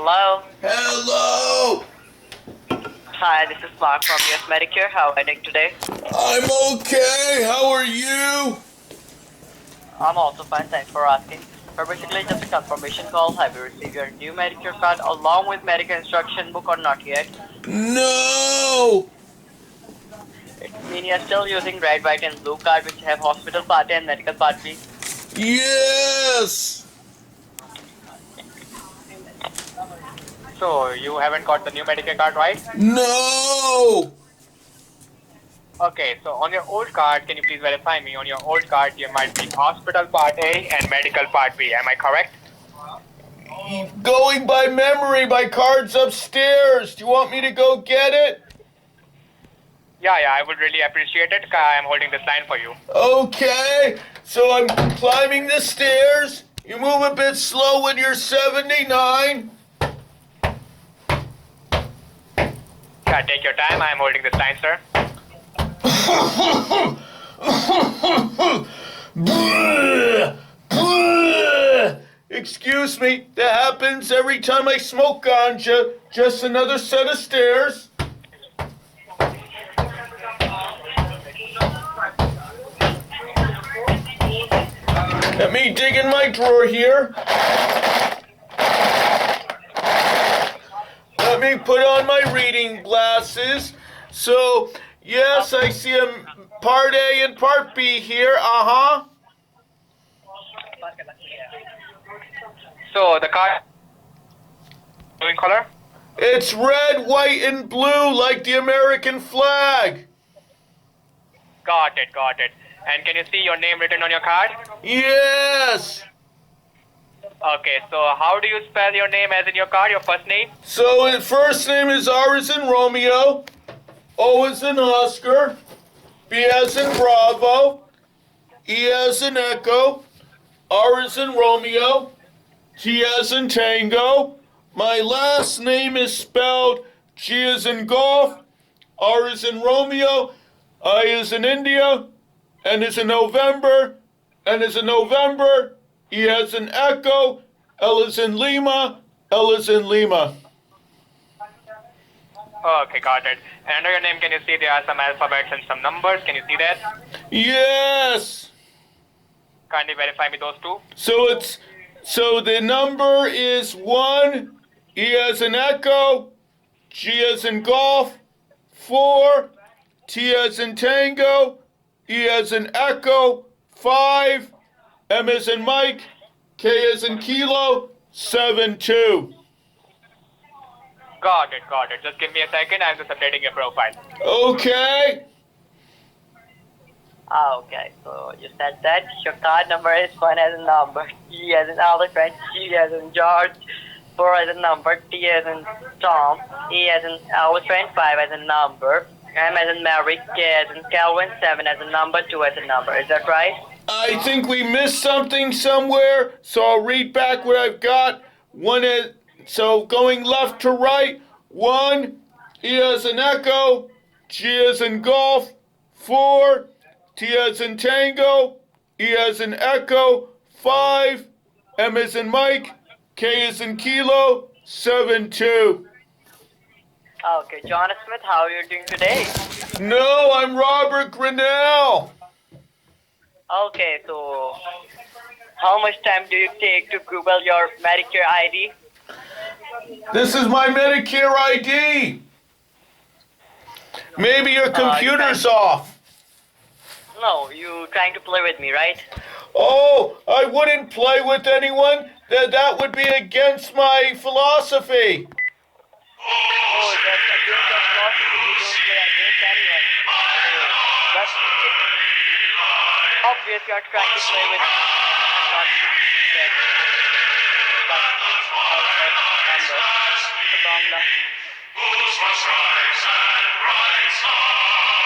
Hello. Hello! Hi, this is Mark from US Medicare. How are you doing today? I'm okay. How are you? I'm also fine. Thanks for asking. So basically, just a confirmation call. Have you received your new Medicare card along with medical instruction book or not yet? No! It means you're still using red, white, and blue card, which have hospital part A and medical part B. Yes! So you haven't got the new Medicare card, right? No! Okay. So on your old card, can you please verify me? On your old card, there might be hospital part A and medical part B. Am I correct? Going by memory, my card's upstairs. Do you want me to go get it? Yeah, I would really appreciate it. I'm holding this line for you. Okay. So I'm climbing the stairs. You move a bit slow when you're 79. Yeah, take your time. I'm holding this line, sir. Excuse me, that happens every time I smoke ganja. Just another set of stairs. Let me dig in my drawer here. Let me put on my reading glasses. So, yes, I see a part A and part B here. Uh-huh. So the card in color? It's red, white, and blue like the American flag. Got it. And can you see your name written on your card? Yes. Okay, so how do you spell your name as in your card, your first name? So his first name is R as in Romeo, O as in Oscar, B as in Bravo, E as in Echo, R as in Romeo, T as in Tango. My last name is spelled G as in Golf, R as in Romeo, I as in India, N as in November, N as in November, E as in Echo, L as in Lima, L as in Lima. Okay, got it. And under your name, can you see there are some alphabets and some numbers? Can you see that? Yes. Kindly verify me those two. So the number is 1, E as in Echo, G as in Golf, 4, T as in Tango, E as in Echo, 5, M as in Mike, K as in Kilo, 7, 2. Got it. Just give me a second. I'm just updating your profile. Okay. Okay, so you said that your card number is 1 as in number, E as in elephant, G as in George, 4 as in number, T as in Tom, E as in elephant, 5 as in number, M as in Mary, K as in Calvin, 7 as in number, 2 as in number. Is that right? I think we missed something somewhere, so I'll read back what I've got. So going left to right, 1, E as in Echo, G as in Golf, 4, T as in Tango, E as in Echo, 5, M as in Mike, K as in Kilo, 7, 2. Okay, John Smith, how are you doing today? No, I'm Robert Grinnell. Okay, so how much time do you take to Google your Medicare ID? This is my Medicare ID. Maybe your computer's off. No, you trying to play with me, right? Oh, I wouldn't play with anyone. That would be against my philosophy. Oh, that's against your philosophy. You don't play against anyone. But obvious you are trying to play with me. I'm not that. But all that number. Whose must rise and rise on.